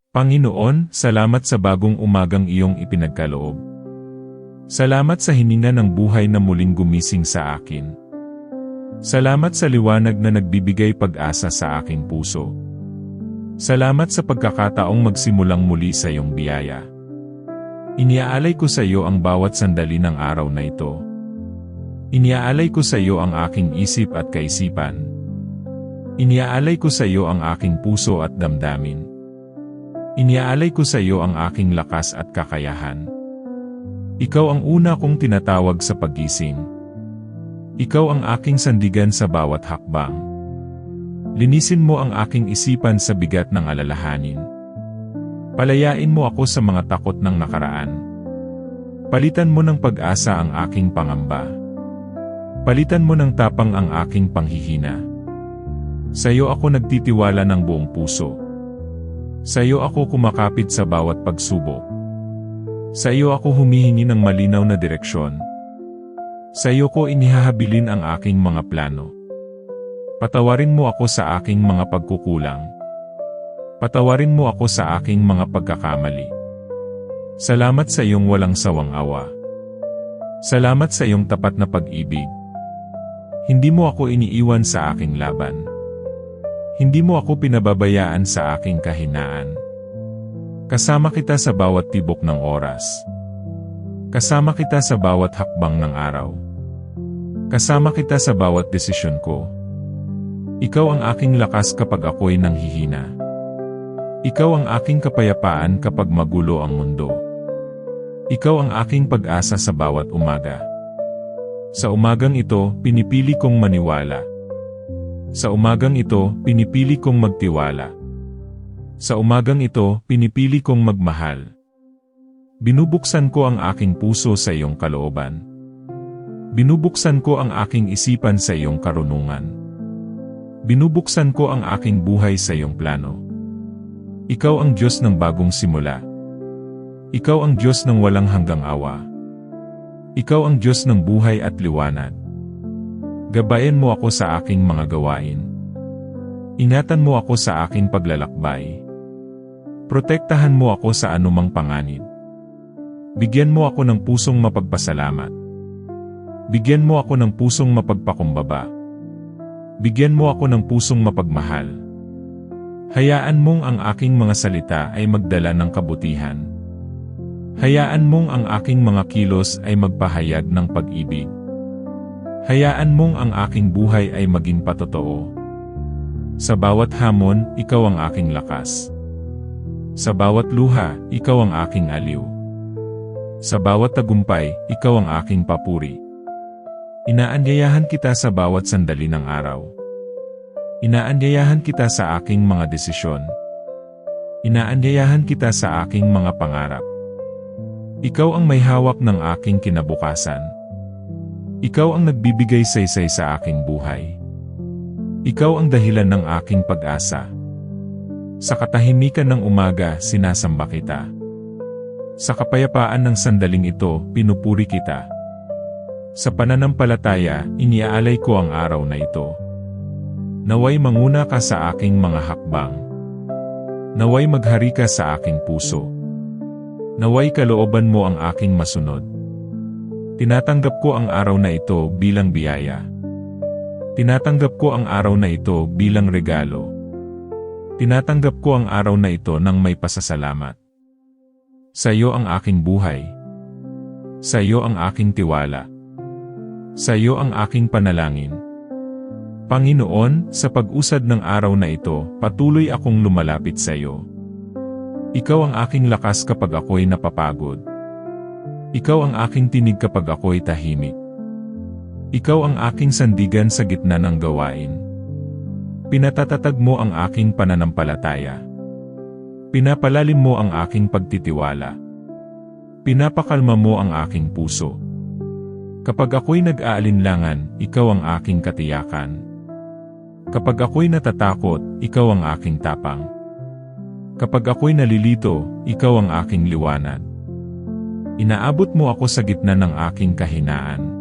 Panginoon, salamat sa bagong umagang iyong ipinagkaloob. Salamat sa hininga ng buhay na muling gumising sa akin. Salamat sa liwanag na nagbibigay pag-asa sa aking puso. Salamat sa pagkakataong magsimulang muli sa iyong biyaya. Iniaalay ko sa iyo ang bawat sandali ng araw na ito. Iniaalay ko sa iyo ang aking isip at kaisipan. Iniaalay ko sa iyo ang aking puso at damdamin. Iniaalay ko sa iyo ang aking lakas at kakayahan. Ikaw ang una kong tinatawag sa paggising. Ikaw ang aking sandigan sa bawat hakbang. Linisin mo ang aking isipan sa bigat ng alalahanin. Palayain mo ako sa mga takot ng nakaraan. Palitan mo ng pag-asa ang aking pangamba. Palitan mo ng tapang ang aking panghihina. Sa iyo ako nagtitiwala ng buong puso. Sa iyo ako kumakapit sa bawat pagsubok. Sa iyo ako humihingi ng malinaw na direksyon. Sa iyo ko inihahabilin ang aking mga plano. Patawarin mo ako sa aking mga pagkukulang. Patawarin mo ako sa aking mga pagkakamali. Salamat sa iyong walang sawang awa. Salamat sa iyong tapat na pag-ibig. Hindi mo ako iniiwan sa aking laban. Hindi mo ako pinababayaan sa aking kahinaan. Kasama kita sa bawat tibok ng oras. Kasama kita sa bawat hakbang ng araw. Kasama kita sa bawat desisyon ko. Ikaw ang aking lakas kapag ako'y nanghihina. Ikaw ang aking kapayapaan kapag magulo ang mundo. Ikaw ang aking pag-asa sa bawat umaga. Sa umagang ito, pinipili kong maniwala. Sa umagang ito, pinipili kong magtiwala. Sa umagang ito, pinipili kong magmahal. Binubuksan ko ang aking puso sa iyong kalooban. Binubuksan ko ang aking isipan sa iyong karunungan. Binubuksan ko ang aking buhay sa iyong plano. Ikaw ang Diyos ng bagong simula. Ikaw ang Diyos ng walang hanggang awa. Ikaw ang Diyos ng buhay at liwanag. Gabayan mo ako sa aking mga gawain. Ingatan mo ako sa aking paglalakbay. Protektahan mo ako sa anumang panganib. Bigyan mo ako ng pusong mapagpasalamat. Bigyan mo ako ng pusong mapagpakumbaba. Bigyan mo ako ng pusong mapagmahal. Hayaan mong ang aking mga salita ay magdala ng kabutihan. Hayaan mong ang aking mga kilos ay magpahayag ng pag-ibig. Hayaan mong ang aking buhay ay maging patotoo. Sa bawat hamon, ikaw ang aking lakas. Sa bawat luha, ikaw ang aking aliw. Sa bawat tagumpay, ikaw ang aking papuri. Inaanyayahan kita sa bawat sandali ng araw. Inaanyayahan kita sa aking mga desisyon. Inaanyayahan kita sa aking mga pangarap. Ikaw ang may hawak ng aking kinabukasan. Ikaw ang nagbibigay saysay sa aking buhay. Ikaw ang dahilan ng aking pag-asa. Sa katahimikan ng umaga, sinasamba kita. Sa kapayapaan ng sandaling ito, pinupuri kita. Sa pananampalataya, iniaalay ko ang araw na ito. Naway manguna ka sa aking mga hakbang. Naway maghari ka sa aking puso. Naway kalooban mo ang aking masunod. Tinatanggap ko ang araw na ito bilang biyaya. Tinatanggap ko ang araw na ito bilang regalo. Tinatanggap ko ang araw na ito ng may pasasalamat. Sa iyo ang aking buhay. Sa iyo ang aking tiwala. Sa iyo ang aking panalangin. Panginoon, sa pag-usad ng araw na ito, patuloy akong lumalapit sa iyo. Ikaw ang aking lakas kapag ako'y napapagod. Ikaw ang aking tinig kapag ako'y tahimik. Ikaw ang aking sandigan sa gitna ng gawain. Pinatatatag mo ang aking pananampalataya. Pinapalalim mo ang aking pagtitiwala. Pinapakalma mo ang aking puso. Kapag ako'y nag-aalinlangan, ikaw ang aking katiyakan. Kapag ako'y natatakot, ikaw ang aking tapang. Kapag ako'y nalilito, ikaw ang aking liwanag. Inaabot mo ako sa gitna ng aking kahinaan.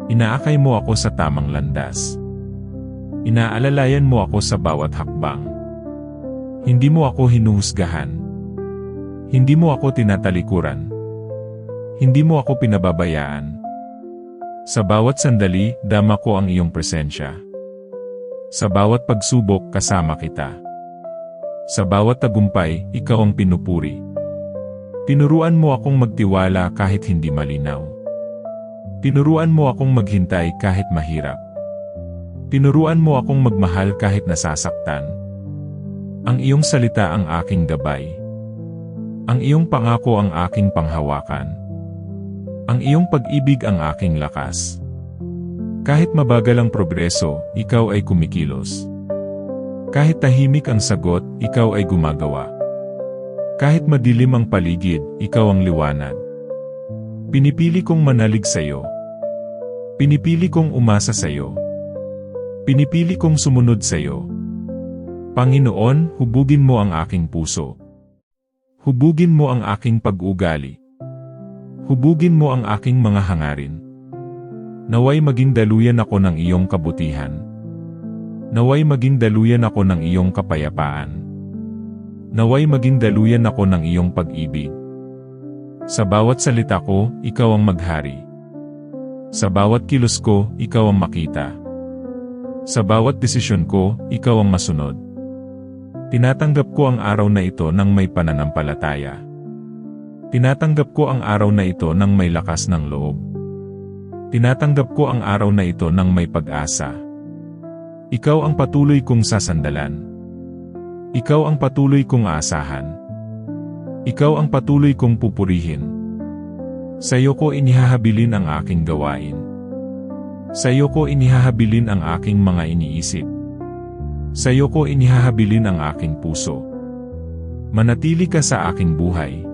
Inaakay mo ako sa tamang landas. Inaalalayan mo ako sa bawat hakbang. Hindi mo ako hinuhusgahan. Hindi mo ako tinatalikuran. Hindi mo ako pinababayaan. Sa bawat sandali, dama ko ang iyong presensya. Sa bawat pagsubok, kasama kita. Sa bawat tagumpay, ikaw ang pinupuri. Tinuruan mo akong magtiwala kahit hindi malinaw. Tinuruan mo akong maghintay kahit mahirap. Tinuruan mo akong magmahal kahit nasasaktan. Ang iyong salita ang aking gabay. Ang iyong pangako ang aking panghawakan. Ang iyong pag-ibig ang aking lakas. Kahit mabagal ang progreso, ikaw ay kumikilos. Kahit tahimik ang sagot, ikaw ay gumagawa. Kahit madilim ang paligid, ikaw ang liwanag. Pinipili kong manalig sa iyo. Pinipili kong umasa sa iyo. Pinipili kong sumunod sa iyo. Panginoon, hubugin mo ang aking puso. Hubugin mo ang aking pag-ugali. Hubugin mo ang aking mga hangarin. Naway maging daluyan ako ng iyong kabutihan. Naway maging daluyan ako ng iyong kapayapaan. Naway maging daluyan ako ng iyong pag-ibig. Sa bawat salita ko, ikaw ang maghari. Sa bawat kilos ko, ikaw ang makita. Sa bawat desisyon ko, ikaw ang masunod. Tinatanggap ko ang araw na ito ng may pananampalataya. Tinatanggap ko ang araw na ito ng may lakas ng loob. Tinatanggap ko ang araw na ito ng may pag-asa. Ikaw ang patuloy kong sasandalan. Ikaw ang patuloy kong aasahan. Ikaw ang patuloy kong pupurihin. Sa iyo ko inihahabilin ang aking gawain. Sa iyo ko inihahabilin ang aking mga iniisip. Sa iyo ko inihahabilin ang aking puso. Manatili ka sa aking buhay.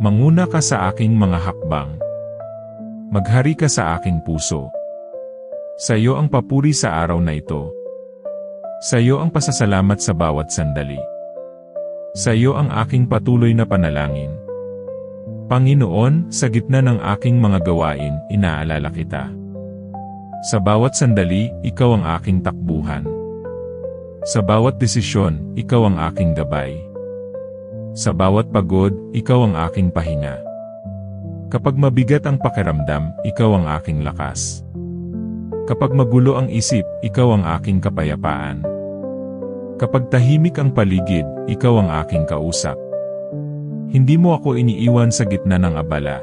Manguna ka sa aking mga hakbang. Maghari ka sa aking puso. Sa iyo ang papuri sa araw na ito. Sa iyo ang pasasalamat sa bawat sandali. Sa iyo ang aking patuloy na panalangin. Panginoon, sa gitna ng aking mga gawain, inaalala kita. Sa bawat sandali, ikaw ang aking takbuhan. Sa bawat desisyon, ikaw ang aking gabay. Sa bawat pagod, ikaw ang aking pahinga. Kapag mabigat ang pakiramdam, ikaw ang aking lakas. Kapag magulo ang isip, ikaw ang aking kapayapaan. Kapag tahimik ang paligid, ikaw ang aking kausap. Hindi mo ako iniiwan sa gitna ng abala.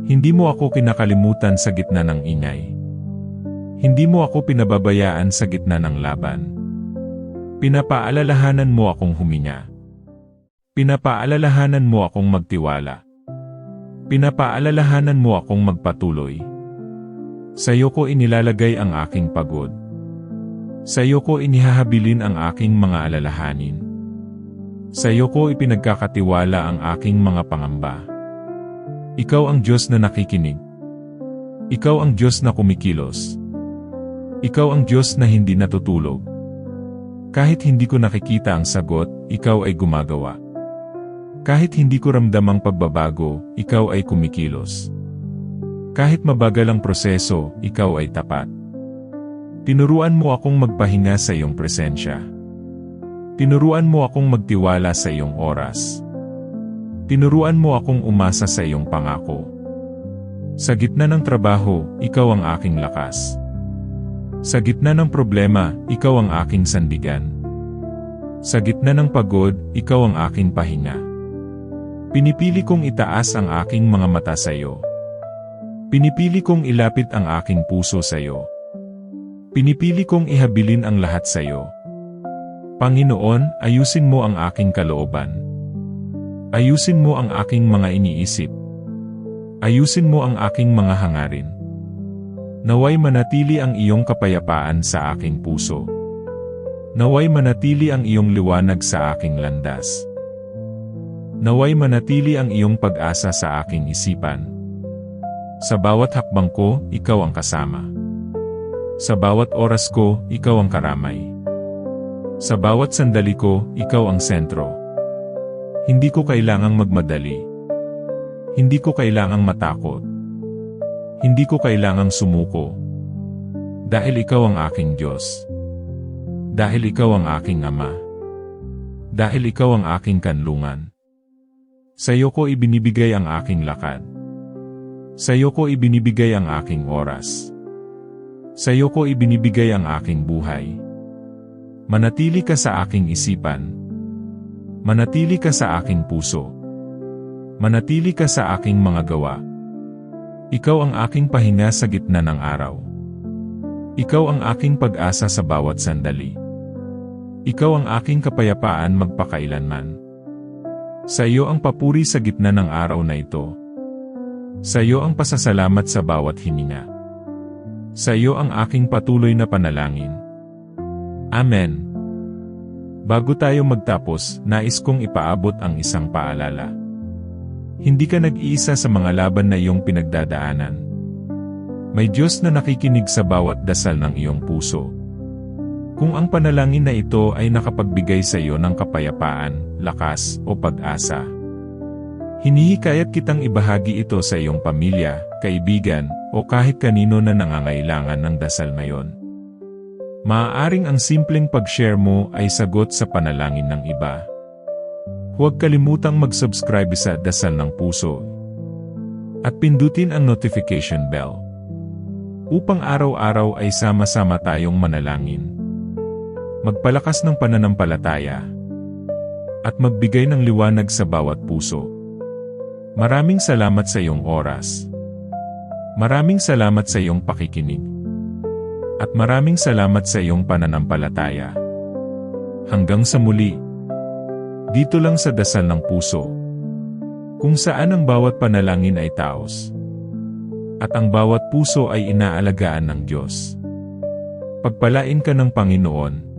Hindi mo ako kinakalimutan sa gitna ng ingay. Hindi mo ako pinababayaan sa gitna ng laban. Pinapaalalahanan mo akong huminga. Pinapaalalahanan mo akong magtiwala. Pinapaalalahanan mo akong magpatuloy. Sa iyo ko inilalagay ang aking pagod. Sa iyo ko inihahabilin ang aking mga alalahanin. Sa iyo ko ipinagkakatiwala ang aking mga pangamba. Ikaw ang Diyos na nakikinig. Ikaw ang Diyos na kumikilos. Ikaw ang Diyos na hindi natutulog. Kahit hindi ko nakikita ang sagot, ikaw ay gumagawa. Kahit hindi ko ramdam ang pagbabago, ikaw ay kumikilos. Kahit mabagal ang proseso, ikaw ay tapat. Tinuruan mo akong magpahinga sa iyong presensya. Tinuruan mo akong magtiwala sa iyong oras. Tinuruan mo akong umasa sa iyong pangako. Sa gitna ng trabaho, ikaw ang aking lakas. Sa gitna ng problema, ikaw ang aking sandigan. Sa gitna ng pagod, ikaw ang aking pahinga. Pinipili kong itaas ang aking mga mata sa iyo. Pinipili kong ilapit ang aking puso sa iyo. Pinipili kong ihabilin ang lahat sa iyo. Panginoon, ayusin mo ang aking kalooban. Ayusin mo ang aking mga iniisip. Ayusin mo ang aking mga hangarin. Naway manatili ang iyong kapayapaan sa aking puso. Naway manatili ang iyong liwanag sa aking landas. Naway manatili ang iyong pag-asa sa aking isipan. Sa bawat hakbang ko, ikaw ang kasama. Sa bawat oras ko, ikaw ang karamay. Sa bawat sandali ko, ikaw ang sentro. Hindi ko kailangang magmadali. Hindi ko kailangang matakot. Hindi ko kailangang sumuko. Dahil ikaw ang aking Diyos. Dahil ikaw ang aking Ama. Dahil ikaw ang aking kanlungan. Sa iyo ko ibinibigay ang aking lakad. Sa iyo ko ibinibigay ang aking oras. Sa iyo ko ibinibigay ang aking buhay. Manatili ka sa aking isipan. Manatili ka sa aking puso. Manatili ka sa aking mga gawa. Ikaw ang aking pahinga sa gitna ng araw. Ikaw ang aking pag-asa sa bawat sandali. Ikaw ang aking kapayapaan magpakailanman. Sa iyo ang papuri sa gitna ng araw na ito. Sa iyo ang pasasalamat sa bawat hininga. Sa iyo ang aking patuloy na panalangin. Amen. Bago tayo magtapos, nais kong ipaabot ang isang paalala. Hindi ka nag-iisa sa mga laban na iyong pinagdadaanan. May Diyos na nakikinig sa bawat dasal ng iyong puso. Kung ang panalangin na ito ay nakapagbigay sa iyo ng kapayapaan, lakas, o pag-asa, hinihikayat kitang ibahagi ito sa iyong pamilya, kaibigan, o kahit kanino na nangangailangan ng dasal ngayon. Maaaring ang simpleng pag-share mo ay sagot sa panalangin ng iba. Huwag kalimutang mag-subscribe sa Dasal ng Puso at pindutin ang notification bell upang araw-araw ay sama-sama tayong manalangin, magpalakas ng pananampalataya, at magbigay ng liwanag sa bawat puso. Maraming salamat sa iyong oras. Maraming salamat sa iyong pakikinig. At maraming salamat sa iyong pananampalataya. Hanggang sa muli. Dito lang sa Dasal ng Puso, kung saan ang bawat panalangin ay taos. At ang bawat puso ay inaalagaan ng Diyos. Pagpalain ka ng Panginoon.